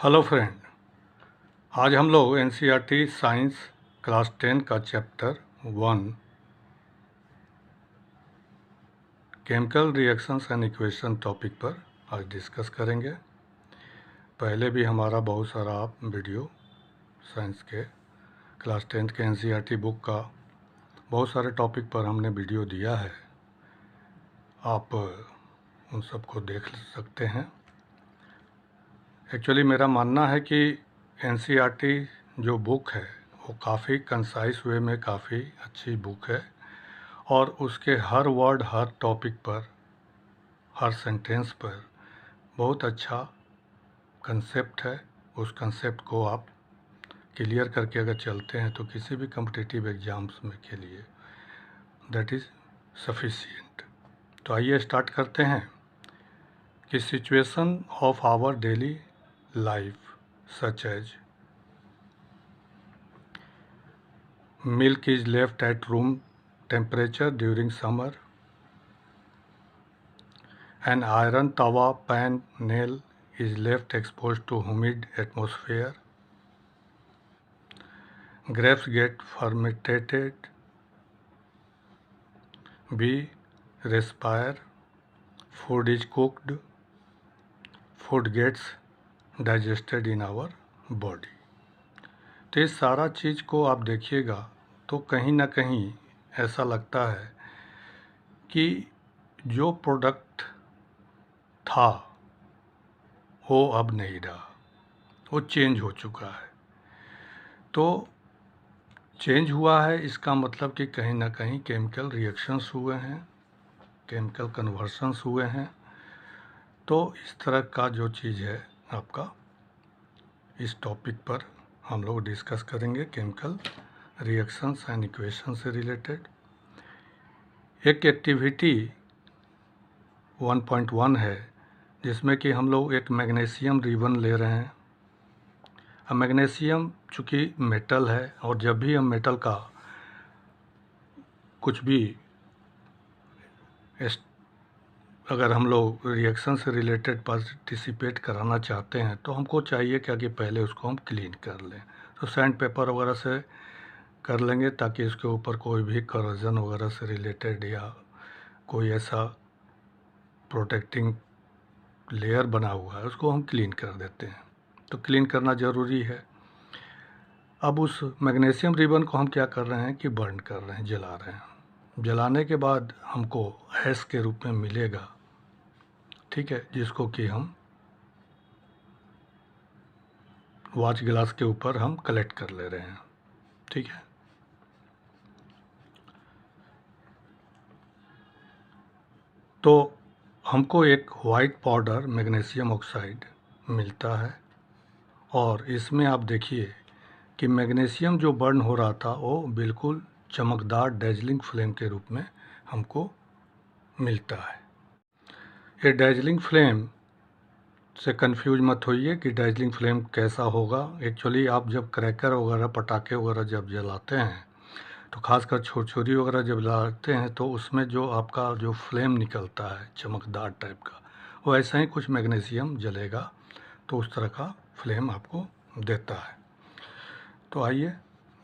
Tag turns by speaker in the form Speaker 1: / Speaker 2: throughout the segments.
Speaker 1: Hello friend, आज हम लोग एनसीईआरटी साइंस क्लास 10 का chapter 1 chemical reactions and equation topic पर आज डिस्कस करेंगे। पहले भी हमारा बहुत सारा वीडियो साइंस के क्लास 10 के एनसीईआरटी बुक का बहुत सारे टॉपिक पर हमने वीडियो दिया है, आप उन सबको देख सकते हैं। एक्चुअली मेरा मानना है कि एनसीईआरटी जो बुक है वो काफ़ी कंसाइज वे में काफ़ी अच्छी बुक है और उसके हर वर्ड, हर टॉपिक पर, हर सेंटेंस पर बहुत अच्छा कंसेप्ट है। उस कंसेप्ट को आप क्लियर करके अगर चलते हैं तो किसी भी कॉम्पिटिटिव एग्ज़ाम्स में के लिए दैट इज़ सफिशिएंट। तो आइए स्टार्ट करते हैं कि situation of our daily life such as milk is left at room temperature during summer, an iron tawa pan nail is left exposed to humid atmosphere, grapes get fermented, B. respire, food is cooked, food gets digested in our body। तो ये सारा चीज़ को आप देखिएगा तो कहीं ना कहीं ऐसा लगता है कि जो प्रोडक्ट था वो अब नहीं रहा, वो चेंज हो चुका है। तो चेंज हुआ है इसका मतलब कि कहीं ना कहीं केमिकल रिएक्शंस हुए हैं, केमिकल कन्वर्शंस हुए हैं। तो इस तरह का जो चीज़ है आपका इस टॉपिक पर हम लोग डिस्कस करेंगे, केमिकल रिएक्शंस एंड इक्वेशन से रिलेटेड। एक एक्टिविटी 1.1 है जिसमें कि हम लोग एक मैग्नीशियम रिबन ले रहे हैं। अब मैग्नीशियम चूँकि मेटल है और जब भी हम मेटल का कुछ भी अगर हम लोग रिएक्शन से रिलेटेड पार्टिसिपेट कराना चाहते हैं तो हमको चाहिए क्या कि पहले उसको हम क्लीन कर लें। तो सैंड पेपर वगैरह से कर लेंगे ताकि इसके ऊपर कोई भी करोजन वगैरह से रिलेटेड या कोई ऐसा प्रोटेक्टिंग लेयर बना हुआ है उसको हम क्लीन कर देते हैं। तो क्लीन करना ज़रूरी है। अब उस मैग्नीशियम रिबन को हम क्या कर रहे हैं कि बर्न कर रहे हैं, जला रहे हैं। जलाने के बाद हमको ऐश के रूप में मिलेगा, ठीक है, जिसको कि हम वॉच ग्लास के ऊपर हम कलेक्ट कर ले रहे हैं, ठीक है। तो हमको एक वाइट पाउडर मैग्नीशियम ऑक्साइड मिलता है और इसमें आप देखिए कि मैग्नीशियम जो बर्न हो रहा था वो बिल्कुल चमकदार डैजलिंग फ्लेम के रूप में हमको मिलता है। ये डैजलिंग फ्लेम से कंफ्यूज मत होइए कि डैजलिंग फ्लेम कैसा होगा। एक्चुअली आप जब क्रैकर वगैरह, पटाखे वगैरह जब जलाते हैं तो खासकर छुरछुरी वगैरह जब जलाते हैं तो उसमें जो आपका जो फ्लेम निकलता है चमकदार टाइप का, वो ऐसा ही कुछ मैग्नीशियम जलेगा तो उस तरह का फ्लेम आपको देता है। तो आइए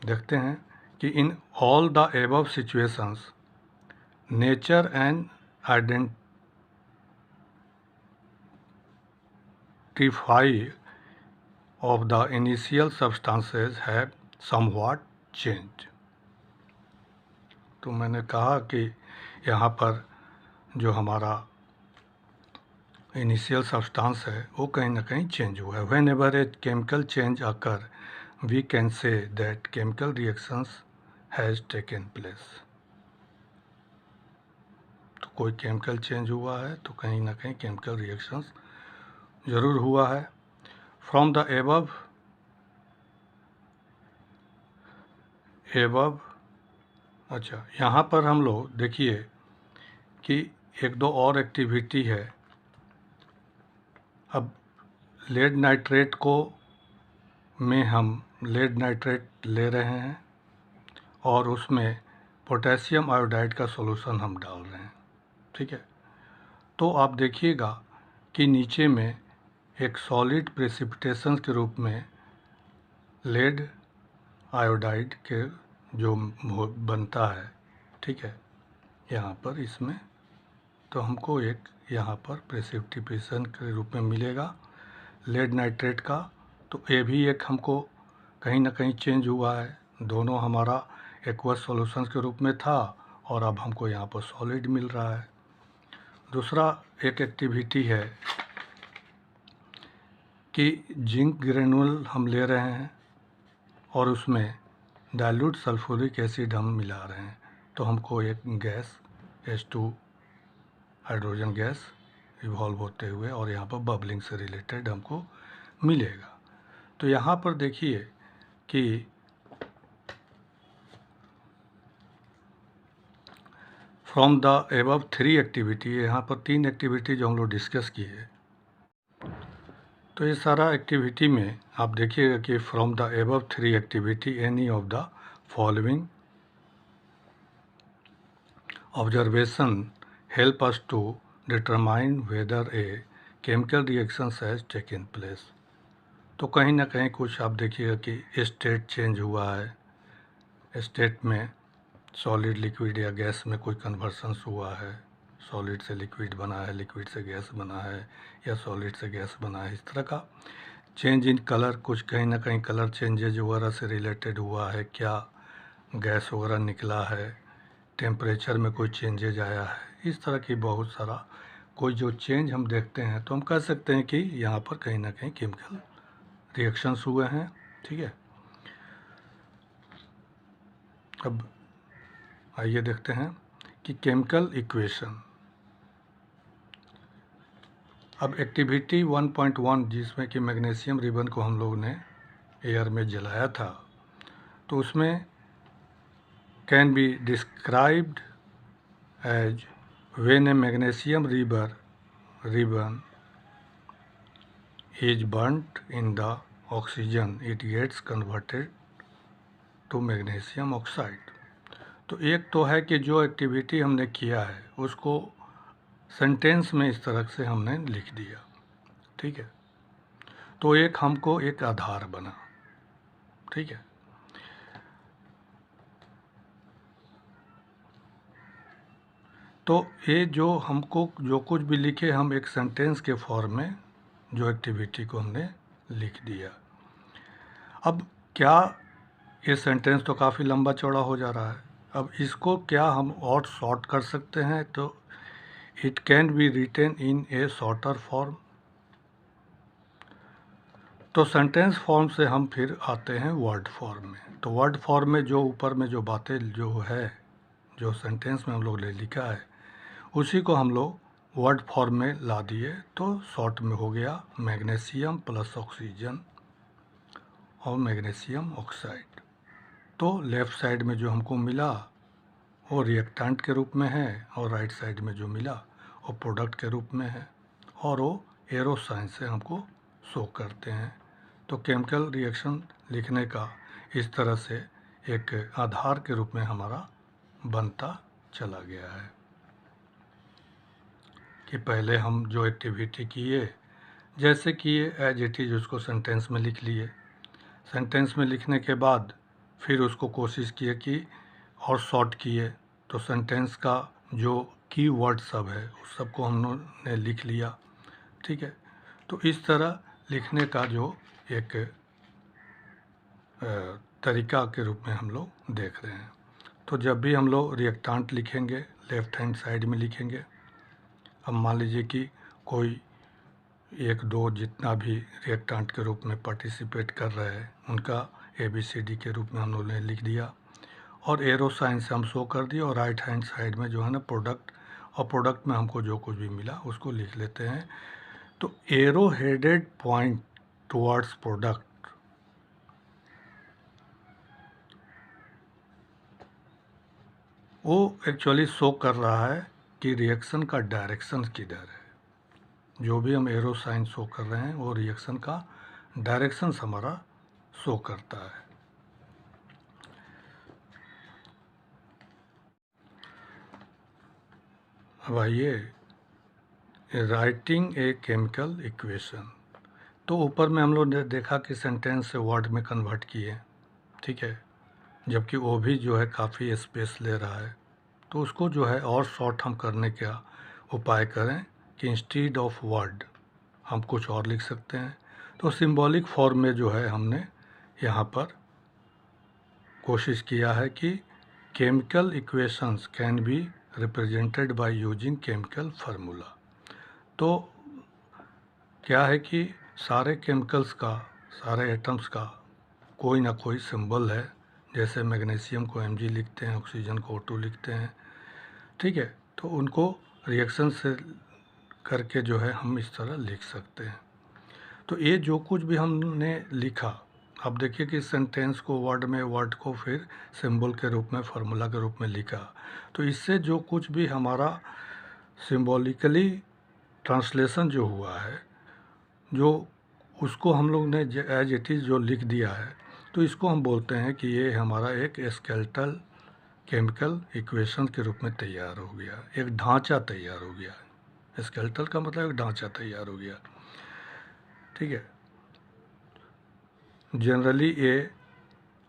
Speaker 1: देखते हैं कि in all the above situations nature and identify of the initial substances have somewhat changed। तो मैंने कहा कि यहाँ पर जो हमारा इनिशियल सब्सटेंस है वो कहीं ना कहीं चेंज हुआ है। Whenever a chemical change occur we can say that chemical reactions has taken place. तो कोई केमिकल चेंज हुआ है तो कहीं ना कहीं केमिकल रिएक्शंस ज़रूर हुआ है। फ्रॉम द एबव अच्छा, यहाँ पर हम लोग देखिए कि एक दो और एक्टिविटी है। अब लेड नाइट्रेट को में हम लेड नाइट्रेट ले रहे हैं और उसमें पोटेशियम आयोडाइड का सॉल्यूशन हम डाल रहे हैं, ठीक है। तो आप देखिएगा कि नीचे में एक सॉलिड प्रेसिपिटेशन के रूप में लेड आयोडाइड के जो बनता है, ठीक है, यहाँ पर इसमें तो हमको एक यहाँ पर प्रेसिपिटेशन के रूप में मिलेगा लेड नाइट्रेट का। तो ये भी एक हमको कहीं ना कहीं चेंज हुआ है, दोनों हमारा एक्वस सॉल्यूशन के रूप में था और अब हमको यहाँ पर सॉलिड मिल रहा है। दूसरा एक एक्टिविटी है कि जिंक ग्रेनुल हम ले रहे हैं और उसमें डाइल्यूट सल्फ्यूरिक एसिड हम मिला रहे हैं, तो हमको एक gas H2 hydrogen gas evolve होते हुए और यहाँ पर बबलिंग से रिलेटेड हमको मिलेगा। तो यहाँ पर देखिए कि फ्रॉम द एबव 3 एक्टिविटी, यहाँ पर 3 एक्टिविटी जो हम लोग डिस्कस किए, तो ये सारा एक्टिविटी में आप देखिएगा कि from the above 3 activity any of the following observation help us to determine whether a chemical reaction has taken place. तो कहीं ना कहीं कुछ आप देखिएगा कि स्टेट चेंज हुआ है, स्टेट में सॉलिड लिक्विड या गैस में कोई कन्वर्सन्स हुआ है, सॉलिड से लिक्विड बना है, लिक्विड से गैस बना है या सॉलिड से गैस बना है, इस तरह का चेंज इन कलर, कुछ कहीं ना कहीं कलर चेंजेज वगैरह से रिलेटेड हुआ है, क्या गैस वगैरह निकला है, टेम्परेचर में कोई चेंजेज आया है, इस तरह की बहुत सारा कोई जो चेंज हम देखते हैं तो हम कह सकते हैं कि यहाँ पर कहीं ना कहीं केमिकल रिएक्शंस हुए हैं, ठीक है। अब आइए देखते हैं कि केमिकल इक्वेशन। अब एक्टिविटी 1.1 जिसमें कि मैग्नीशियम रिबन को हम लोग ने एयर में जलाया था, तो उसमें can be described as when a magnesium ribbon is burnt in the oxygen it gets converted to magnesium oxide. तो एक तो है कि जो एक्टिविटी हमने किया है उसको सेंटेंस में इस तरह से हमने लिख दिया, ठीक है, तो एक हमको एक आधार बना, ठीक है। तो ये जो हमको जो कुछ भी लिखे हम एक सेंटेंस के फॉर्म में जो एक्टिविटी को हमने लिख दिया। अब क्या ये सेंटेंस तो काफ़ी लंबा चौड़ा हो जा रहा है, अब इसको क्या हम और शॉर्ट कर सकते हैं, तो it can be written in a shorter form. तो सेंटेंस फॉर्म से हम फिर आते हैं वर्ड फॉर्म में। तो वर्ड फॉर्म में जो ऊपर में जो बातें जो है, जो सेंटेंस में हम लोग ने लिखा है, उसी को हम लोग वर्ड फॉर्म में ला दिए, तो शॉर्ट में हो गया मैग्नीशियम प्लस ऑक्सीजन और मैग्नीशियम ऑक्साइड। तो लेफ़्ट साइड में जो हमको मिला वो रिएक्टेंट के रूप में है और राइट साइड में जो मिला वो प्रोडक्ट के रूप में है, और वो एरो साइन से हमको शो करते हैं। तो केमिकल रिएक्शन लिखने का इस तरह से एक आधार के रूप में हमारा बनता चला गया है कि पहले हम जो एक्टिविटी किए जैसे किए एज इट इज़ उसको सेंटेंस में लिख लिए, सेंटेंस में लिखने के बाद फिर उसको कोशिश किए कि और शॉर्ट किए, तो सेंटेंस का जो की वर्ड सब है उस सबको हम लोगों ने लिख लिया, ठीक है। तो इस तरह लिखने का जो एक तरीका के रूप में हम लोग देख रहे हैं। तो जब भी हम लोग रिएक्टेंट लिखेंगे लेफ़्ट हैंड साइड में लिखेंगे। अब मान लीजिए कि कोई एक दो जितना भी रिएक्टेंट के रूप में पार्टिसिपेट कर रहे हैं उनका ABCD के रूप में हम लोगों ने लिख दिया और एरो साइन से हम शो कर दिए, और राइट हैंड साइड में जो है ना प्रोडक्ट, और प्रोडक्ट में हमको जो कुछ भी मिला उसको लिख लेते हैं। तो arrow headed point towards product, वो एक्चुअली शो कर रहा है कि रिएक्शन का डायरेक्शन किधर है। जो भी हम एरो साइन शो कर रहे हैं वो रिएक्शन का डायरेक्शन हमारा शो करता है। अब आइए राइटिंग ए केमिकल इक्वेशन। तो ऊपर में हम लोग ने देखा कि सेंटेंस से वर्ड में कन्वर्ट किए, ठीक है, जबकि वो भी जो है काफ़ी स्पेस ले रहा है। तो उसको जो है और शॉर्ट हम करने का उपाय करें कि इंस्टीड ऑफ वर्ड हम कुछ और लिख सकते हैं। तो सिंबॉलिक फॉर्म में जो है हमने यहाँ पर कोशिश किया है कि chemical equations can be represented by using chemical formula. तो क्या है कि सारे केमिकल्स का, सारे एटम्स का कोई ना कोई सिंबल है। जैसे मैग्नीशियम को Mg लिखते हैं, ऑक्सीजन को O2 लिखते हैं, ठीक है। तो उनको रिएक्शन से करके जो है हम इस तरह लिख सकते हैं। तो ये जो कुछ भी हमने लिखा, अब देखिए कि सेंटेंस को वर्ड को फिर सिंबल के रूप में, फार्मूला के रूप में लिखा। तो इससे जो कुछ भी हमारा सिंबॉलिकली ट्रांसलेशन जो हुआ है, जो उसको हम लोग ने एज इट इज़ जो लिख दिया है, तो इसको हम बोलते हैं कि ये हमारा एक स्केलेटल केमिकल इक्वेशन के रूप में तैयार हो गया, एक ढांचा तैयार हो गया। स्केलेटल का मतलब एक ढांचा तैयार हो गया, ठीक है। जनरली ये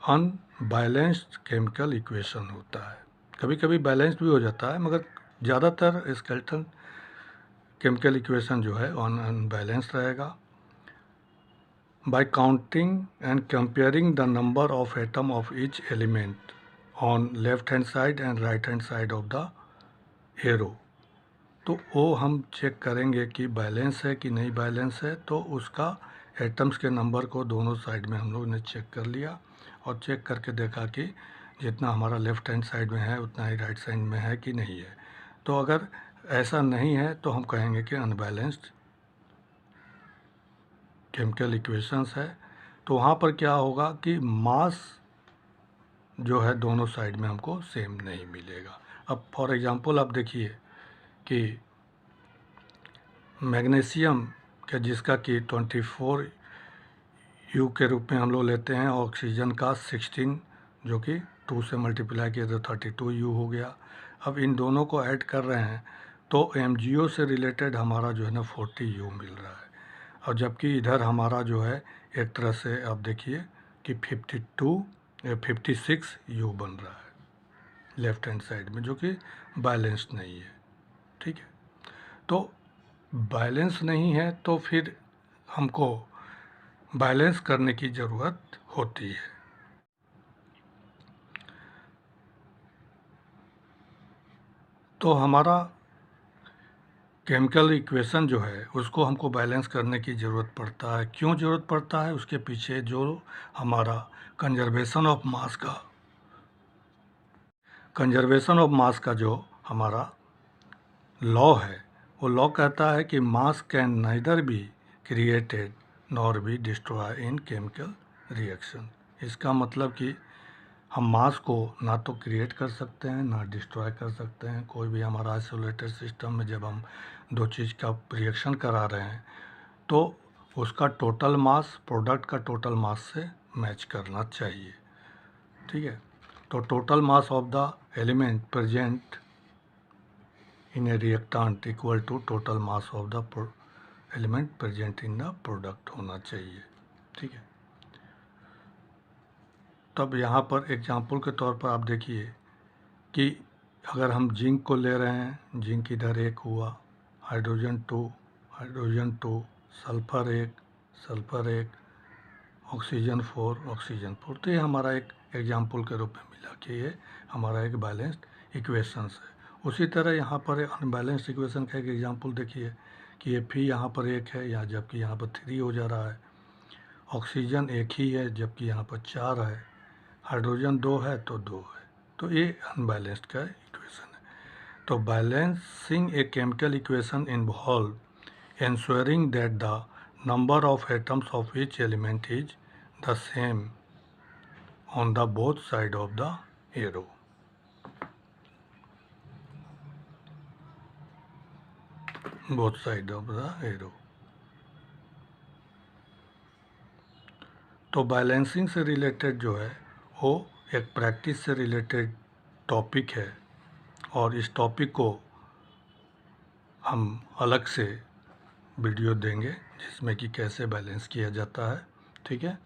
Speaker 1: अनबैलेंस्ड केमिकल इक्वेशन होता है, कभी कभी बैलेंस्ड भी हो जाता है, मगर ज़्यादातर स्केलेटल केमिकल इक्वेशन जो है अनबैलेंस्ड रहेगा। By counting and comparing the number of atom of each element on left hand side and right hand side of the arrow, तो वो हम चेक करेंगे कि बैलेंस है कि नहीं बैलेंस है। तो उसका एटम्स के नंबर को दोनों साइड में हम लोग ने चेक कर लिया और चेक करके देखा कि जितना हमारा लेफ़्ट हैंड साइड में है उतना ही राइट साइड में है कि नहीं है। तो अगर ऐसा नहीं है तो हम कहेंगे कि अनबैलेंस्ड केमिकल इक्वेशंस है। तो वहाँ पर क्या होगा कि मास जो है दोनों साइड में हमको सेम नहीं मिलेगा। अब फॉर एग्जांपल आप देखिए कि मैग्नीशियम के जिसका कि 24 यू के रूप में हम लोग लेते हैं, ऑक्सीजन का 16 जो कि 2 से मल्टीप्लाई किया तो 32 यू हो गया। अब इन दोनों को ऐड कर रहे हैं तो MgO से रिलेटेड हमारा जो है ना 40 यू मिल रहा है। और जबकि इधर हमारा जो है एक तरह से आप देखिए कि 56 यू बन रहा है लेफ़्ट हैंड साइड में, जो कि बैलेंस्ड नहीं है, ठीक है। तो बैलेंस नहीं है तो फिर हमको बैलेंस करने की ज़रूरत होती है। तो हमारा केमिकल इक्वेशन जो है उसको हमको बैलेंस करने की ज़रूरत पड़ता है। क्यों ज़रूरत पड़ता है? उसके पीछे जो हमारा कंजर्वेशन ऑफ मास का जो हमारा लॉ है, वो लॉ कहता है कि मास can neither be created nor be destroy in chemical reaction. इसका मतलब कि हम मास को ना तो क्रिएट कर सकते हैं ना डिस्ट्रॉय कर सकते हैं। कोई भी हमारा आइसोलेटेड सिस्टम में जब हम दो चीज़ का रिएक्शन करा रहे हैं तो उसका टोटल मास प्रोडक्ट का टोटल मास से मैच करना चाहिए, ठीक है। तो total mass of the element present in a reactant equal to total mass of the element present in the product होना चाहिए, ठीक है। तब यहाँ पर एग्जांपल के तौर पर आप देखिए कि अगर हम जिंक को ले रहे हैं, जिंक इधर 1 हुआ, हाइड्रोजन 2, सल्फ़र 1, ऑक्सीजन 4, तो ये हमारा एक एग्जांपल के रूप में मिला कि ये हमारा एक बैलेंस्ड इक्वेशंस है। उसी तरह यहाँ पर अनबैलेंस्ड इक्वेशन का एक एग्जांपल देखिए कि ये P यहाँ पर 1 है, या जबकि यहाँ पर 3 हो जा रहा है। ऑक्सीजन 1 ही है जबकि यहाँ पर 4 है। हाइड्रोजन 2 है तो 2 है। तो ये अनबैलेंस्ड का इक्वेशन है। तो balancing a chemical equation involve ensuring that the number of atoms of each element is the same on the both side of the arrow. Both side of the arrow. तो balancing से related जो है वो एक practice से related topic है, और इस टॉपिक को हम अलग से वीडियो देंगे जिसमें कि कैसे बैलेंस किया जाता है, ठीक है।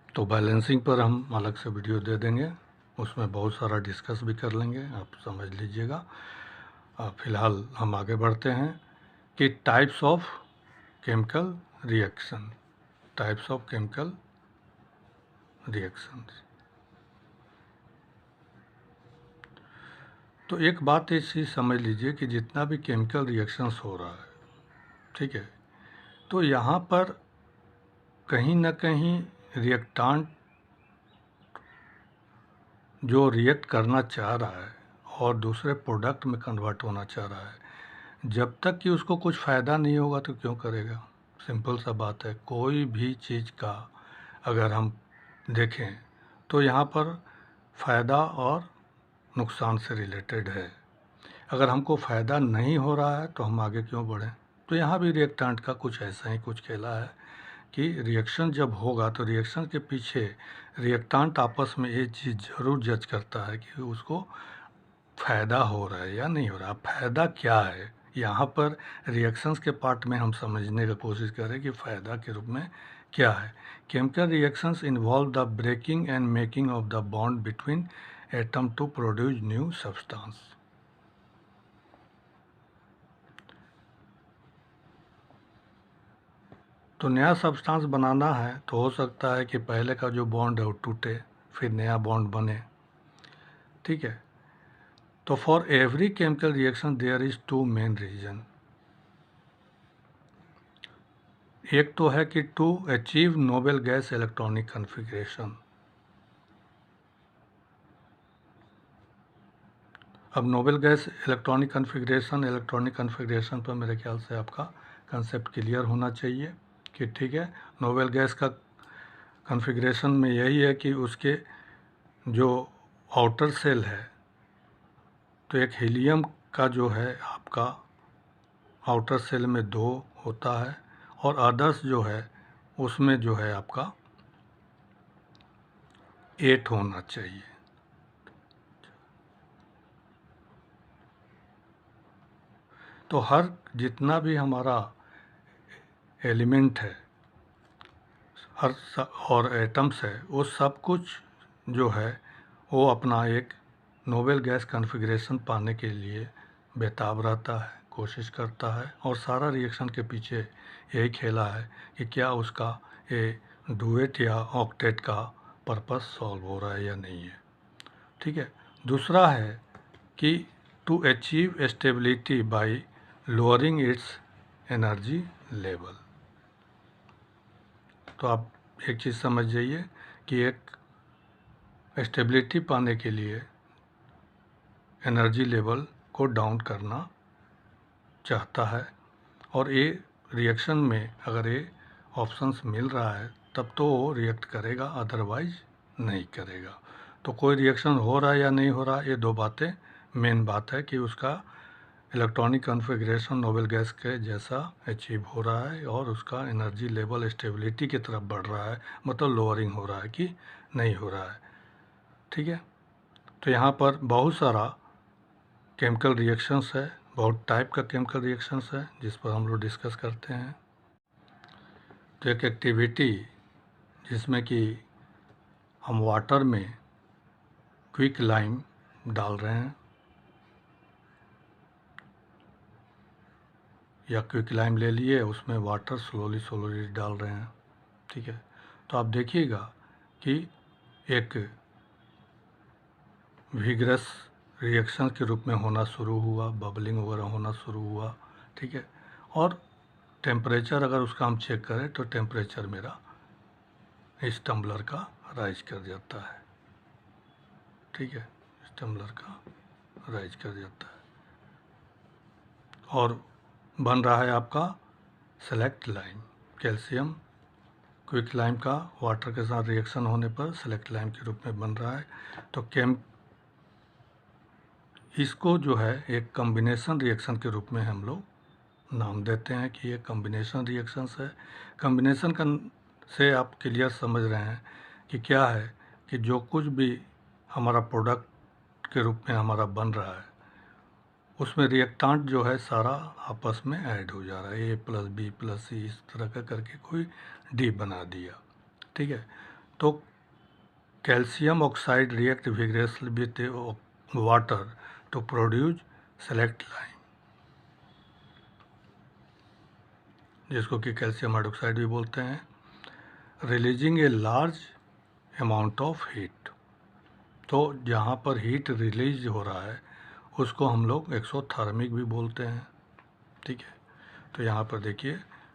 Speaker 1: तो बैलेंसिंग पर हम अलग से वीडियो दे देंगे, उसमें बहुत सारा डिस्कस भी कर लेंगे, आप समझ लीजिएगा। फ़िलहाल हम आगे बढ़ते हैं कि types of chemical reaction, types of chemical reactions. तो एक बात ऐसी समझ लीजिए कि जितना भी केमिकल रिएक्शंस हो रहा है, ठीक है, तो यहाँ पर कहीं ना कहीं रिएक्टांट जो रिएक्ट करना चाह रहा है और दूसरे प्रोडक्ट में कन्वर्ट होना चाह रहा है, जब तक कि उसको कुछ फ़ायदा नहीं होगा तो क्यों करेगा। सिंपल सा बात है। कोई भी चीज़ का अगर हम देखें तो यहाँ पर फ़ायदा और नुकसान से रिलेटेड है। अगर हमको फ़ायदा नहीं हो रहा है तो हम आगे क्यों बढ़ें। तो यहाँ भी रिएक्टेंट का कुछ ऐसा ही कुछ खेला है कि रिएक्शन जब होगा तो रिएक्शन के पीछे रिएक्टेंट आपस में ये चीज़ ज़रूर जज करता है कि उसको फ़ायदा हो रहा है या नहीं हो रहा। फ़ायदा क्या है, यहाँ पर रिएक्शंस के पार्ट में हम समझने की कोशिश करें कि फ़ायदा के रूप में क्या है। Chemical reactions involve the breaking and making of the bond between atom to produce new substance. तो नया सब्सटेंस बनाना है तो हो सकता है कि पहले का जो बॉन्ड है वो टूटे, फिर नया बॉन्ड बने, ठीक है। तो for every chemical reaction there is two main reason. एक तो है कि to achieve noble gas electronic configuration. अब नोबल गैस इलेक्ट्रॉनिक कन्फिग्रेशन पर मेरे ख्याल से आपका कंसेप्ट क्लियर होना चाहिए कि ठीक है, नोबल गैस का कन्फिग्रेशन में यही है कि उसके जो आउटर सेल है, तो एक हीलियम का जो है आपका आउटर सेल में 2 होता है और अदर्स जो है उसमें जो है आपका 8 होना चाहिए। तो हर जितना भी हमारा एलिमेंट है और एटम्स है, वो सब कुछ जो है वो अपना एक नोबल गैस कन्फिग्रेशन पाने के लिए बेताब रहता है, कोशिश करता है, और सारा रिएक्शन के पीछे यही खेला है कि क्या उसका ये डुएट या ऑक्टेट का पर्पस सॉल्व हो रहा है या नहीं है, ठीक है। दूसरा है कि to achieve stability by lowering its energy level. तो आप एक चीज़ समझ जाइए कि एक स्टेबिलिटी पाने के लिए एनर्जी लेवल को डाउन करना चाहता है, और ये रिएक्शन में अगर ये ऑप्शंस मिल रहा है तब तो वो रिएक्ट करेगा, अदरवाइज नहीं करेगा। तो कोई रिएक्शन हो रहा है या नहीं हो रहा, ये 2 बातें मेन बात है कि उसका इलेक्ट्रॉनिक कॉन्फ़िगरेशन नोबल गैस के जैसा अचीव हो रहा है और उसका एनर्जी लेवल स्टेबिलिटी की तरफ बढ़ रहा है, मतलब लोअरिंग हो रहा है कि नहीं हो रहा है, ठीक है। तो यहाँ पर बहुत सारा केमिकल रिएक्शंस है, बहुत टाइप का केमिकल रिएक्शंस है जिस पर हम लोग डिस्कस करते हैं। तो एक एक्टिविटी जिसमें कि हम वाटर में क्विक लाइम डाल रहे हैं या क्विक लाइम ले लिए, उसमें वाटर स्लोली डाल रहे हैं, ठीक है। तो आप देखिएगा कि एक विगरस रिएक्शन के रूप में होना शुरू हुआ, बबलिंग वगैरह होना शुरू हुआ, ठीक है। और टेम्परेचर अगर उसका हम चेक करें तो टेम्परेचर मेरा इस टम्बलर का राइज कर जाता है, ठीक है, इस टम्बलर का राइज कर जाता है और बन रहा है आपका select lime. Calcium quick lime का वाटर के साथ रिएक्शन होने पर सेलेक्ट लाइम के रूप में बन रहा है। तो इसको जो है एक कॉम्बिनेशन रिएक्शन के रूप में हम लोग नाम देते हैं कि ये कॉम्बिनेशन रिएक्शंस है। कॉम्बिनेशन का से आप क्लियर समझ रहे हैं कि क्या है कि जो कुछ भी हमारा प्रोडक्ट के रूप में हमारा बन रहा है उसमें रिएक्टांट जो है सारा आपस में ऐड हो जा रहा है, A+B+C इस तरह का करके कोई D बना दिया, ठीक है। तो calcium oxide react vigorously with water to produce slaked lime, जिसको कि कैल्शियम हाइड्रोक्साइड भी बोलते हैं, releasing a large amount of heat. तो जहाँ पर हीट रिलीज हो रहा है उसको हम लोग एक्सोथर्मिक भी बोलते हैं, ठीक है। तो यहाँ पर देखिए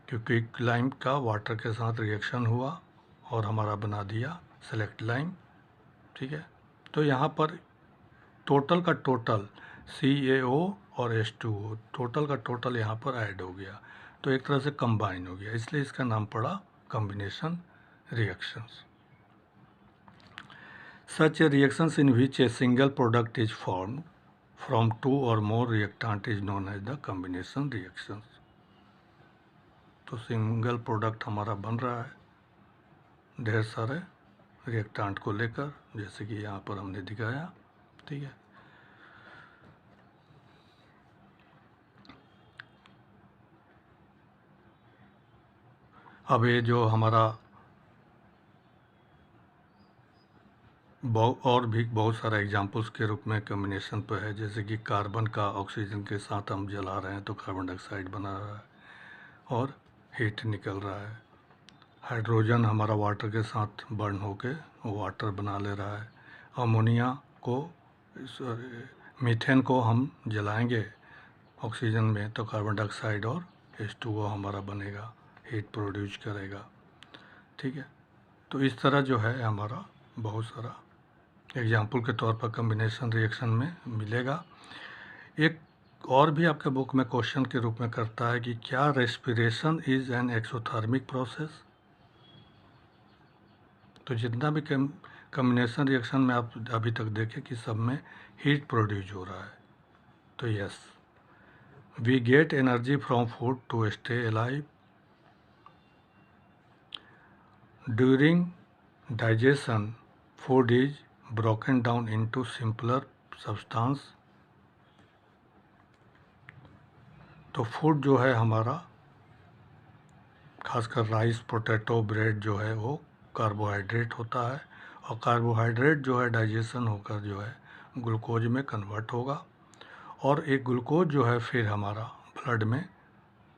Speaker 1: कि क्विक लाइम का वाटर के साथ रिएक्शन हुआ और हमारा बना दिया सेलेक्ट लाइम, ठीक है। तो यहाँ पर टोटल का टोटल CaO और H2O टोटल का टोटल यहाँ पर ऐड हो गया, तो एक तरह से कंबाइन हो गया, इसलिए इसका नाम पड़ा combination reactions. Such a reactions in which a single product is formed from two or more reactant is known as the combination reactions। तो सिंगल प्रोडक्ट हमारा बन रहा है ढेर सारे रिएक्टांट को लेकर, जैसे कि यहाँ पर हमने दिखाया, ठीक है। अब ये जो हमारा और भी बहुत सारा एग्जांपल्स के रूप में कॉम्बिनेशन पे है, जैसे कि कार्बन का ऑक्सीजन के साथ हम जला रहे हैं तो कार्बन डाइऑक्साइड बना रहा है और हीट निकल रहा है। हाइड्रोजन हमारा वाटर के साथ बर्न होके वाटर बना ले रहा है। अमोनिया को मीथेन को हम जलाएंगे ऑक्सीजन में तो कार्बन डाइऑक्साइड और H2O हमारा बनेगा, हीट प्रोड्यूस करेगा, ठीक है। तो इस तरह जो है हमारा बहुत सारा एग्जाम्पल के तौर पर कॉम्बिनेशन रिएक्शन में मिलेगा। एक और भी आपके बुक में क्वेश्चन के रूप में करता है कि क्या respiration is an exothermic process. तो जितना भी कॉम्बिनेशन रिएक्शन में आप अभी तक देखें कि सब में हीट प्रोड्यूस हो रहा है, तो yes, we get energy from food to stay alive. During digestion food is broken down into simpler substance। तो फूड जो है हमारा खासकर राइस, पोटैटो, ब्रेड जो है वो कार्बोहाइड्रेट होता है और कार्बोहाइड्रेट जो है डाइजेशन होकर जो है ग्लूकोज में कन्वर्ट होगा और एक ग्लूकोज जो है फिर हमारा ब्लड में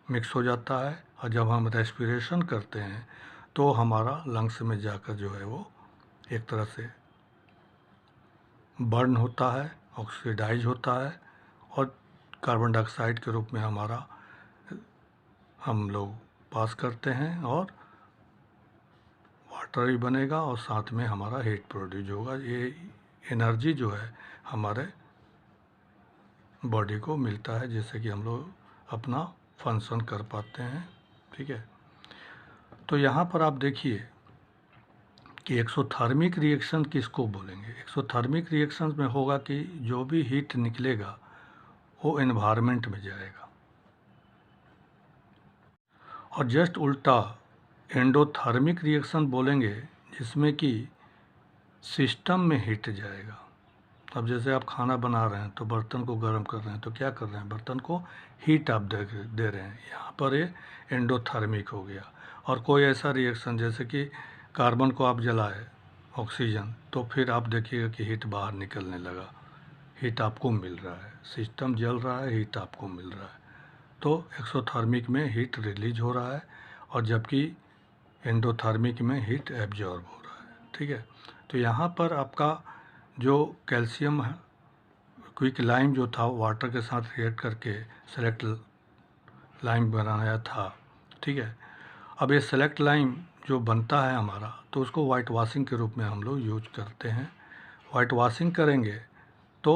Speaker 1: मिक्स हो जाता है और जब हम रेस्पिरेशन करते हैं तो हमारा लंग्स में जाकर जो है वो एक तरह से बर्न होता है, ऑक्सीडाइज होता है और कार्बन डाइऑक्साइड के रूप में हमारा हम लोग पास करते हैं और वाटर ही बनेगा और साथ में हमारा हीट प्रोड्यूस होगा। ये एनर्जी जो है हमारे बॉडी को मिलता है जिससे कि हम लोग अपना फंक्शन कर पाते हैं, ठीक है। तो यहाँ पर आप देखिए कि एक्सोथर्मिक रिएक्शन किसको बोलेंगे। एक्सोथर्मिक रिएक्शन में होगा कि जो भी हीट निकलेगा वो एनवायरनमेंट में जाएगा और जस्ट उल्टा एंडोथर्मिक रिएक्शन बोलेंगे जिसमें कि सिस्टम में हीट जाएगा। अब जैसे आप खाना बना रहे हैं तो बर्तन को गर्म कर रहे हैं तो क्या कर रहे हैं, बर्तन को हीट आप दे रहे हैं, यहाँ पर ये एंडोथर्मिक हो गया। और कोई ऐसा रिएक्शन जैसे कि कार्बन को आप जलाए ऑक्सीजन तो फिर आप देखिएगा कि हीट बाहर निकलने लगा, हीट आपको मिल रहा है, सिस्टम जल रहा है, हीट आपको मिल रहा है। तो एक्सोथर्मिक में हीट रिलीज हो रहा है और जबकि एंडोथर्मिक में हीट एब्जॉर्ब हो रहा है, ठीक है। तो यहाँ पर आपका जो कैल्शियम क्विक लाइम जो था वाटर के साथ रिएक्ट करके सेलेक्ट लाइम बनाया था, ठीक है। अब ये सेलेक्ट लाइम जो बनता है हमारा तो उसको वाइट वॉशिंग के रूप में हम लोग यूज करते हैं। वाइट वॉशिंग करेंगे तो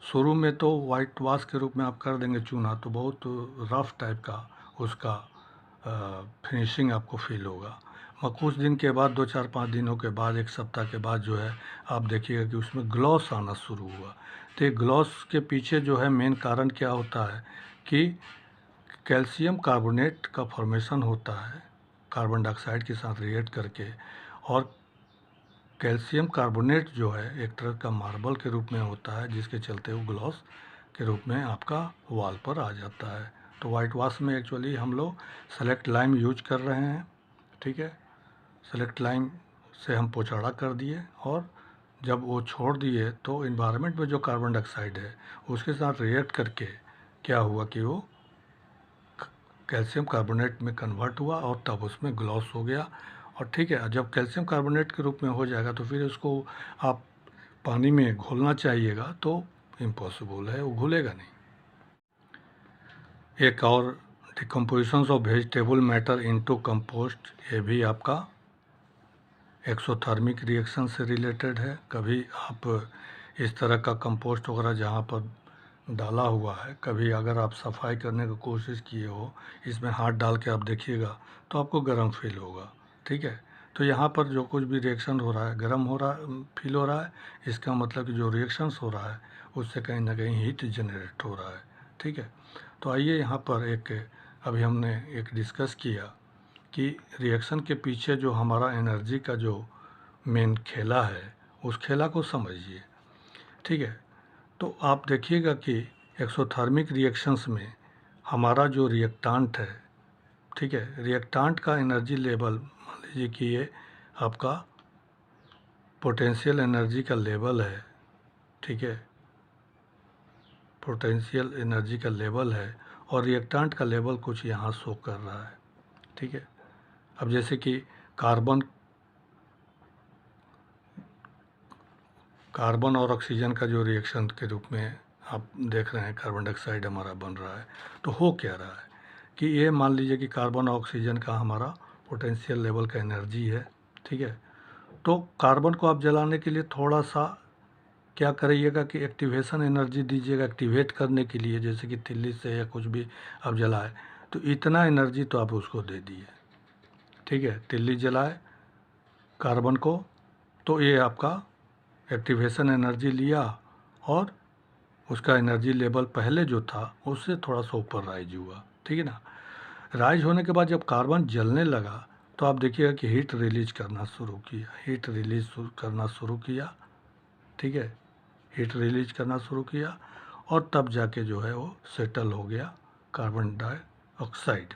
Speaker 1: शुरू में तो वाइट वॉश के रूप में आप कर देंगे चूना तो बहुत रफ़ टाइप का उसका फिनिशिंग आपको फील होगा, और कुछ दिन के बाद 2-4-5 दिनों के बाद 1 सप्ताह के बाद जो है आप देखिएगा कि उसमें ग्लॉस आना शुरू हुआ। तो ये ग्लॉस के पीछे जो है मेन कारण क्या होता है कि कैल्शियम कार्बोनेट का फॉर्मेशन होता है कार्बन डाइऑक्साइड के साथ रिएक्ट करके, और कैल्शियम कार्बोनेट जो है एक तरह का मार्बल के रूप में होता है जिसके चलते वो ग्लॉस के रूप में आपका वॉल पर आ जाता है। तो वाइट वॉश में एक्चुअली हम लोग सेलेक्ट लाइम यूज कर रहे हैं, ठीक है। सेलेक्ट लाइम से हम पोचाड़ा कर दिए और जब वो छोड़ दिए तो इन्वायरमेंट में जो कार्बन डाइऑक्साइड है उसके साथ रिएक्ट करके क्या हुआ कि वो कैल्शियम कार्बोनेट में कन्वर्ट हुआ और तब उसमें ग्लॉस हो गया। और ठीक है, जब कैल्शियम कार्बोनेट के रूप में हो जाएगा तो फिर उसको आप पानी में घोलना चाहिएगा तो इम्पॉसिबल है, वो घुलेगा नहीं। एक और decomposition of vegetable matter into compost, ये भी आपका एक्सोथर्मिक रिएक्शन से रिलेटेड है। कभी आप इस तरह का कंपोस्ट वगैरह जहाँ पर डाला हुआ है, कभी अगर आप सफाई करने की कोशिश किए हो, इसमें हाथ डाल के आप देखिएगा तो आपको गर्म फील होगा, ठीक है। तो यहाँ पर जो कुछ भी रिएक्शन हो रहा है, गर्म हो रहा फील हो रहा है, इसका मतलब कि जो रिएक्शंस हो रहा है उससे कहीं ना कहीं हीट जनरेट हो रहा है, ठीक है। तो आइए यहाँ पर अभी हमने एक डिस्कस किया कि रिएक्शन के पीछे जो हमारा एनर्जी का जो मेन खेला है उस खेला को समझिए, ठीक है। तो आप देखिएगा कि एक्सोथर्मिक रिएक्शंस में हमारा जो रिएक्टांट है, ठीक है, रिएक्टांट का एनर्जी लेवल मान लीजिए कि ये आपका पोटेंशियल एनर्जी का लेवल है, ठीक है, पोटेंशियल एनर्जी का लेवल है और रिएक्टांट का लेवल कुछ यहाँ शो कर रहा है, ठीक है। अब जैसे कि कार्बन और ऑक्सीजन का जो रिएक्शन के रूप में आप देख रहे हैं, कार्बन डाइऑक्साइड हमारा बन रहा है, तो हो क्या रहा है कि ये मान लीजिए कि कार्बन और ऑक्सीजन का हमारा पोटेंशियल लेवल का एनर्जी है, ठीक है। तो कार्बन को आप जलाने के लिए थोड़ा सा क्या करिएगा कि एक्टिवेशन एनर्जी दीजिएगा, एक्टिवेट करने के लिए, जैसे कि तिल्ली से या कुछ भी आप जलाए तो इतना एनर्जी तो आप उसको दे दिए, ठीक है। तिल्ली जलाए कार्बन को तो ये आपका एक्टिवेशन एनर्जी लिया और उसका एनर्जी लेवल पहले जो था उससे थोड़ा सा ऊपर राइज हुआ, ठीक है ना। राइज होने के बाद जब कार्बन जलने लगा तो आप देखिएगा कि हीट रिलीज करना शुरू किया, हीट रिलीज करना शुरू किया, ठीक है, हीट रिलीज करना शुरू किया और तब जाके जो है वो सेटल हो गया कार्बन डाइऑक्साइड।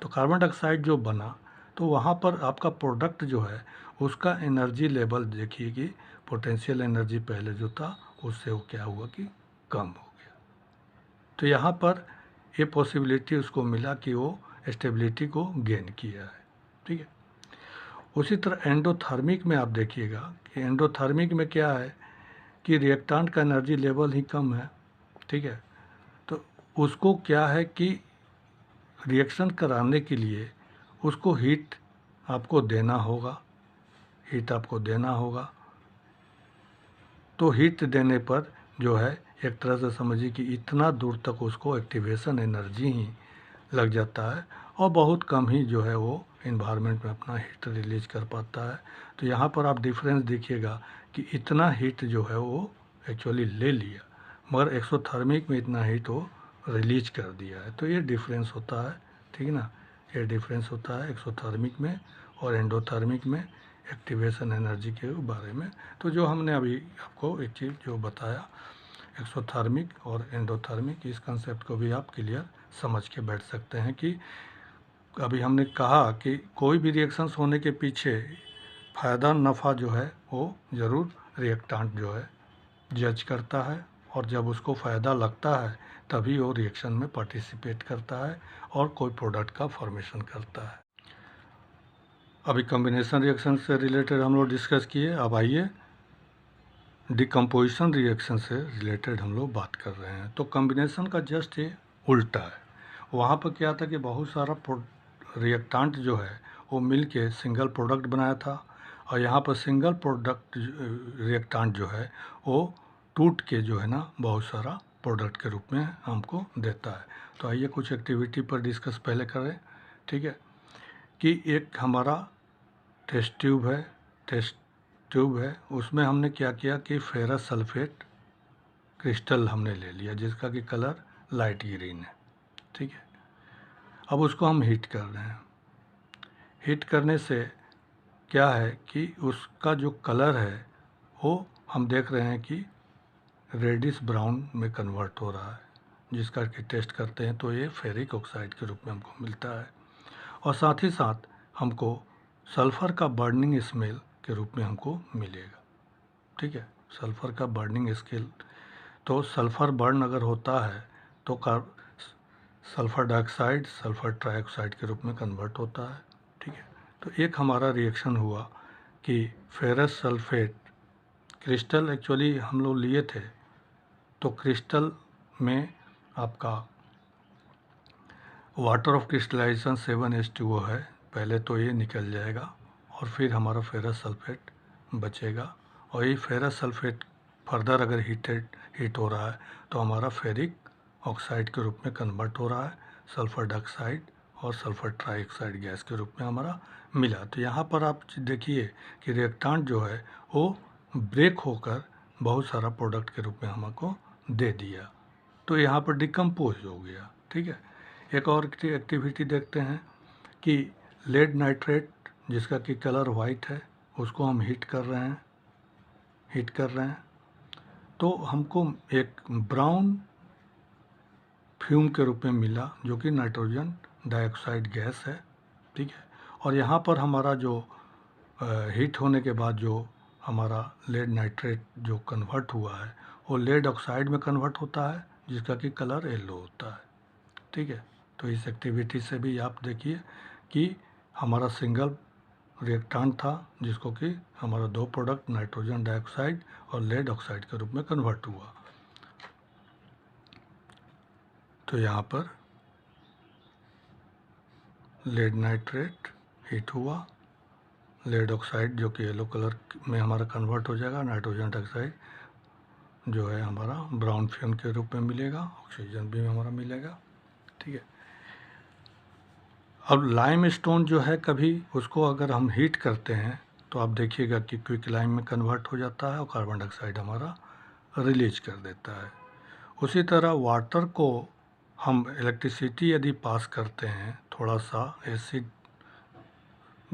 Speaker 1: तो कार्बन डाइऑक्साइड जो बना तो वहाँ पर आपका प्रोडक्ट जो है उसका एनर्जी लेवल देखिए कि पोटेंशियल एनर्जी पहले जो था उससे वो क्या हुआ कि कम हो गया। तो यहाँ पर ये पॉसिबिलिटी उसको मिला कि वो स्टेबिलिटी को गेन किया है, ठीक है। उसी तरह एंडोथर्मिक में आप देखिएगा कि एंडोथर्मिक में क्या है कि रिएक्टेंट का एनर्जी लेवल ही कम है, ठीक है। तो उसको क्या है कि रिएक्शन कराने के लिए उसको हीट आपको देना होगा, हीट आपको देना होगा। तो हीट देने पर जो है एक तरह से समझिए कि इतना दूर तक उसको एक्टिवेशन एनर्जी ही लग जाता है और बहुत कम ही जो है वो इन्वायरमेंट में अपना हीट रिलीज कर पाता है। तो यहाँ पर आप डिफरेंस देखिएगा कि इतना हीट जो है वो एक्चुअली ले लिया मगर एक्सोथर्मिक में इतना हीट वो रिलीज कर दिया है। तो ये डिफरेंस होता है, ठीक है ना, ये डिफरेंस होता है एक्सोथर्मिक में और एंडोथर्मिक में एक्टिवेशन एनर्जी के बारे में। तो जो हमने अभी आपको एक चीज़ जो बताया एक्सोथर्मिक और एंडोथर्मिक, इस कंसेप्ट को भी आप क्लियर समझ के बैठ सकते हैं कि अभी हमने कहा कि कोई भी रिएक्शंस होने के पीछे फ़ायदा नफ़ा जो है वो ज़रूर रिएक्टेंट जो है जज करता है और जब उसको फ़ायदा लगता है तभी वो रिएक्शन में पार्टिसिपेट करता है और कोई प्रोडक्ट का फॉर्मेशन करता है। अभी कॉम्बिनेशन रिएक्शन से रिलेटेड हम लोग डिस्कस किए, अब आइए डिकम्पोजिशन रिएक्शन से रिलेटेड हम लोग बात कर रहे हैं। तो कॉम्बिनेशन का जस्ट ये उल्टा है। वहाँ पर क्या था कि बहुत सारा रिएक्टेंट जो है वो मिल के सिंगल प्रोडक्ट बनाया था और यहाँ पर सिंगल प्रोडक्ट रिएक्टेंट जो है वो टूट के जो है ना बहुत सारा प्रोडक्ट के रूप में हमको देता है। तो आइए कुछ एक्टिविटी पर डिस्कस पहले करें, ठीक है। कि एक हमारा टेस्ट ट्यूब है, उसमें हमने क्या किया कि फेरस सल्फेट क्रिस्टल हमने ले लिया जिसका कि कलर लाइट ग्रीन है, ठीक है। अब उसको हम हीट कर रहे हैं। हीट करने से क्या है कि उसका जो कलर है वो हम देख रहे हैं कि रेडिश ब्राउन में कन्वर्ट हो रहा है, जिसका कि टेस्ट करते हैं तो ये फेरिक ऑक्साइड के रूप में हमको मिलता है। और साथ ही साथ हमको सल्फ़र का बर्निंग स्मेल के रूप में हमको मिलेगा। ठीक है, सल्फ़र का बर्निंग स्केल, तो सल्फ़र बर्न अगर होता है तो सल्फ़र डाइऑक्साइड सल्फ़र ट्राइऑक्साइड के रूप में कन्वर्ट होता है। ठीक है, तो एक हमारा रिएक्शन हुआ कि फेरस सल्फेट क्रिस्टल एक्चुअली हम लोग लिए थे, तो क्रिस्टल में आपका वाटर ऑफ क्रिस्टलाइजेशन 7H2O है, पहले तो ये निकल जाएगा और फिर हमारा फेरस सल्फेट बचेगा, और ये फेरस सल्फेट फर्दर अगर हीट हो रहा है तो हमारा फेरिक ऑक्साइड के रूप में कन्वर्ट हो रहा है, सल्फ़र डाइऑक्साइड और सल्फ़र ट्राइऑक्साइड गैस के रूप में हमारा मिला। तो यहाँ पर आप देखिए कि रिएक्टेंट जो है वो ब्रेक होकर बहुत सारा प्रोडक्ट के रूप में हमको दे दिया, तो यहाँ पर डिकम्पोज हो गया। ठीक है, एक और एक्टिविटी देखते हैं कि लेड नाइट्रेट जिसका कि कलर वाइट है, उसको हम हीट कर रहे हैं तो हमको एक ब्राउन फ्यूम के रूप में मिला, जो कि नाइट्रोजन डाइऑक्साइड गैस है। ठीक है, और यहाँ पर हमारा जो हीट होने के बाद जो हमारा लेड नाइट्रेट जो कन्वर्ट हुआ है वो लेड ऑक्साइड में कन्वर्ट होता है, जिसका कि कलर येलो होता है। ठीक है, तो इस एक्टिविटी से भी आप देखिए कि हमारा सिंगल रिएक्टेंट था जिसको कि हमारा दो प्रोडक्ट नाइट्रोजन डाइऑक्साइड और लेड ऑक्साइड के रूप में कन्वर्ट हुआ। तो यहाँ पर लेड नाइट्रेट हीट हुआ, लेड ऑक्साइड जो कि येलो कलर में हमारा कन्वर्ट हो जाएगा, नाइट्रोजन डाइऑक्साइड जो है हमारा ब्राउन फ्यूम के रूप में मिलेगा, ऑक्सीजन भी हमारा मिलेगा। ठीक है, अब लाइम स्टोन जो है कभी उसको अगर हम हीट करते हैं तो आप देखिएगा कि क्विक लाइम में कन्वर्ट हो जाता है और कार्बन डाइऑक्साइड हमारा रिलीज कर देता है। उसी तरह वाटर को हम इलेक्ट्रिसिटी यदि पास करते हैं, थोड़ा सा एसिड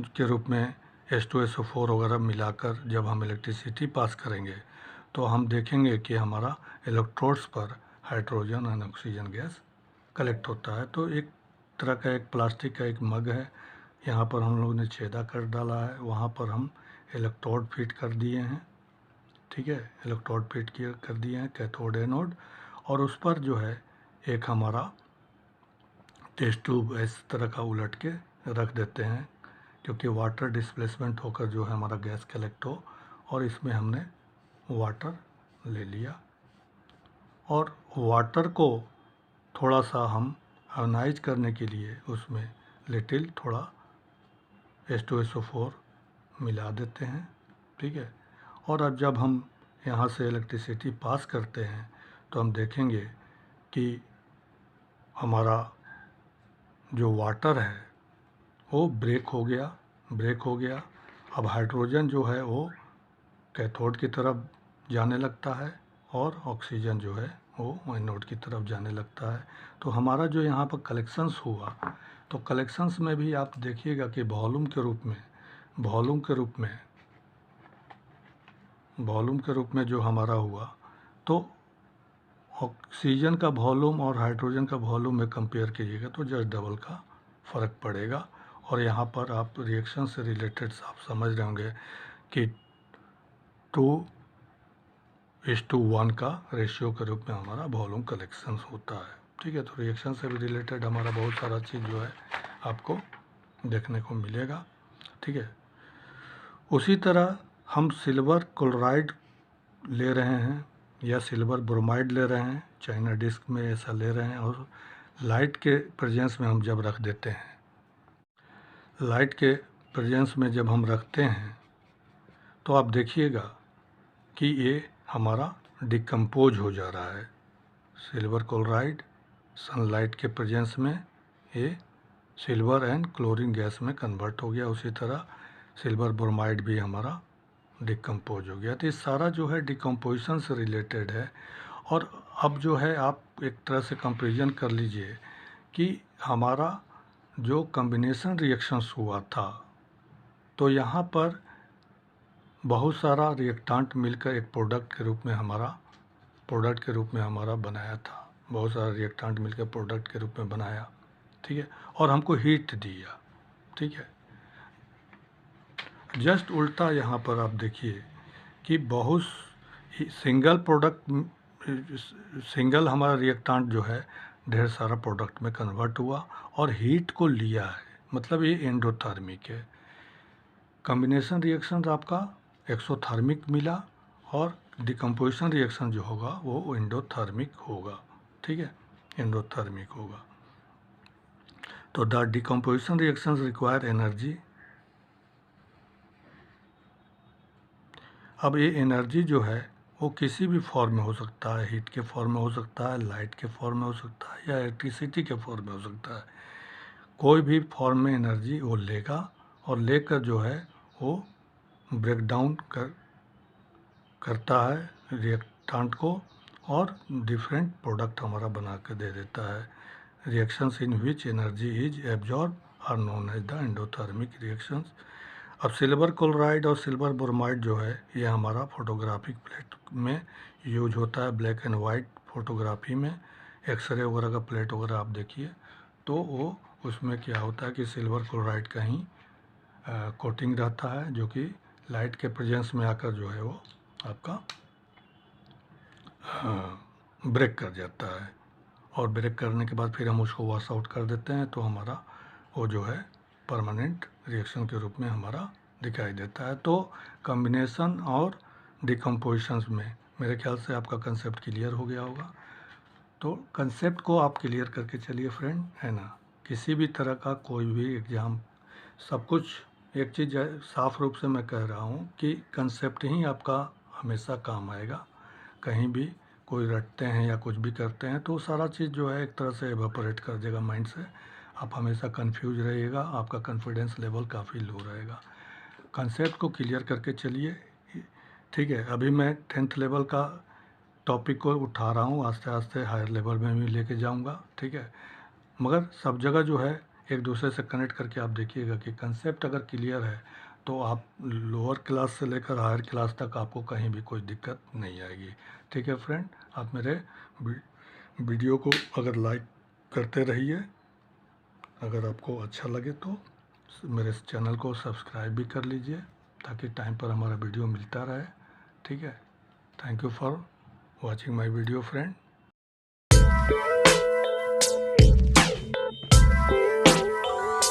Speaker 1: के रूप में H2SO4 वगैरह मिलाकर जब हम इलेक्ट्रिसिटी पास करेंगे तो हम देखेंगे कि हमारा इलेक्ट्रोड्स पर हाइड्रोजन और ऑक्सीजन गैस कलेक्ट होता है। तो एक तरह का एक प्लास्टिक का एक मग है, यहाँ पर हम लोगों ने छेदा कर डाला है, वहाँ पर हम इलेक्ट्रोड फिट कर दिए हैं। ठीक है, इलेक्ट्रोड फिट कर दिए हैं, कैथोड एनोड, और उस पर जो है एक हमारा टेस्ट ट्यूब इस तरह का उलट के रख देते हैं, क्योंकि वाटर डिस्प्लेसमेंट होकर जो है हमारा गैस कलेक्ट हो, और इसमें हमने वाटर ले लिया और वाटर को थोड़ा सा हम आयोनाइज करने के लिए उसमें लिटिल थोड़ा H2SO4 मिला देते हैं। ठीक है, और अब जब हम यहाँ से इलेक्ट्रिसिटी पास करते हैं तो हम देखेंगे कि हमारा जो वाटर है वो ब्रेक हो गया। अब हाइड्रोजन जो है वो कैथोड की तरफ जाने लगता है और ऑक्सीजन जो है वो एनोड की तरफ जाने लगता है। तो हमारा जो यहाँ पर कलेक्शंस हुआ, तो कलेक्शंस में भी आप देखिएगा कि वॉल्यूम के रूप में जो हमारा हुआ, तो ऑक्सीजन का वॉल्यूम और हाइड्रोजन का वॉल्यूम में कंपेयर कीजिएगा तो जस्ट डबल का फ़र्क पड़ेगा। और यहाँ पर आप रिएक्शन से रिलेटेड आप समझ रहे होंगे कि 2:1 का रेशियो के रूप में हमारा वॉल्यूम कलेक्शन होता है। ठीक है, तो रिएक्शन से भी रिलेटेड हमारा बहुत सारा चीज़ जो है आपको देखने को मिलेगा। ठीक है, उसी तरह हम सिल्वर क्लोराइड ले रहे हैं या सिल्वर ब्रोमाइड ले रहे हैं, चाइना डिस्क में ऐसा ले रहे हैं, और लाइट के प्रेजेंस में हम जब रख देते हैं, लाइट के प्रेजेंस में जब हम रखते हैं तो आप देखिएगा कि ये हमारा डिकम्पोज हो जा रहा है। सिल्वर क्लोराइड सनलाइट के प्रेजेंस में ये सिल्वर एंड क्लोरीन गैस में कन्वर्ट हो गया। उसी तरह सिल्वर ब्रोमाइड भी हमारा डिकम्पोज हो गया। तो ये सारा जो है डिकम्पोजिशन से रिलेटेड है। और अब जो है आप एक तरह से कंपेरिजन कर लीजिए कि हमारा जो कॉम्बिनेशन रिएक्शंस हुआ था, तो यहाँ पर बहुत सारा रिएक्टेंट मिलकर एक प्रोडक्ट के रूप में हमारा प्रोडक्ट के रूप में हमारा बनाया था, बहुत सारा रिएक्टेंट मिलकर प्रोडक्ट के रूप में बनाया, ठीक है, और हमको हीट दिया, ठीक है। जस्ट उल्टा यहाँ पर आप देखिए कि बहुत सिंगल प्रोडक्ट, सिंगल हमारा रिएक्टेंट जो है ढेर सारा प्रोडक्ट में कन्वर्ट हुआ और हीट को लिया है, मतलब ये एंडोथर्मिक है। कॉम्बिनेशन रिएक्शन आपका एक्सोथर्मिक मिला और डिकम्पोजिशन रिएक्शन जो होगा वो एंडोथर्मिक होगा, ठीक है, एंडोथर्मिक होगा। तो the decomposition reactions require energy. अब ये एनर्जी जो है वो किसी भी फॉर्म में हो सकता है, हीट के फॉर्म में हो सकता है, लाइट के फॉर्म में हो सकता है, या इलेक्ट्रिसिटी के फॉर्म में हो सकता है। कोई भी फॉर्म में एनर्जी वो लेगा और लेकर जो है वो ब्रेक डाउन करता है रिएक्टेंट को और डिफरेंट प्रोडक्ट हमारा बना के दे देता है। Reactions in which energy is absorb are known as the endothermic reactions. अब सिल्वर क्लोराइड और सिल्वर ब्रोमाइड जो है ये हमारा फोटोग्राफिक प्लेट में यूज होता है, ब्लैक एंड वाइट फोटोग्राफी में। एक्सरे वगैरह का प्लेट वगैरह आप देखिए तो वो उसमें क्या होता है कि सिल्वर क्लोराइड का ही कोटिंग रहता है, जो कि लाइट के प्रेजेंस में आकर जो है वो आपका ब्रेक कर जाता है, और ब्रेक करने के बाद फिर हम उसको वॉश आउट कर देते हैं, तो हमारा वो जो है परमानेंट रिएक्शन के रूप में हमारा दिखाई देता है। तो कॉम्बिनेशन और डिकम्पोजिशंस में मेरे ख्याल से आपका कंसेप्ट क्लियर हो गया होगा। तो कंसेप्ट को आप क्लियर करके चलिए फ्रेंड, है ना। किसी भी तरह का कोई भी एग्ज़ाम, सब कुछ एक चीज़ साफ रूप से मैं कह रहा हूँ कि कंसेप्ट ही आपका हमेशा काम आएगा। कहीं भी कोई रटते हैं या कुछ भी करते हैं तो सारा चीज़ जो है एक तरह से एवापोरेट कर देगा माइंड से। आप हमेशा कंफ्यूज रहिएगा, आपका कॉन्फिडेंस लेवल काफ़ी लो रहेगा। कंसेप्ट को क्लियर करके चलिए, ठीक है। अभी मैं 10th लेवल का टॉपिक को उठा रहा हूँ, आस्ते आस्ते हायर लेवल में भी लेके जाऊँगा, ठीक है। मगर सब जगह जो है एक दूसरे से कनेक्ट करके आप देखिएगा कि कंसेप्ट अगर क्लियर है तो आप लोअर क्लास से लेकर हायर क्लास तक आपको कहीं भी कोई दिक्कत नहीं आएगी, ठीक है फ्रेंड। आप मेरे वीडियो को अगर लाइक करते रहिए, अगर आपको अच्छा लगे तो मेरे चैनल को सब्सक्राइब भी कर लीजिए ताकि टाइम पर हमारा वीडियो मिलता रहे, ठीक है। Thank you for watching my video friend.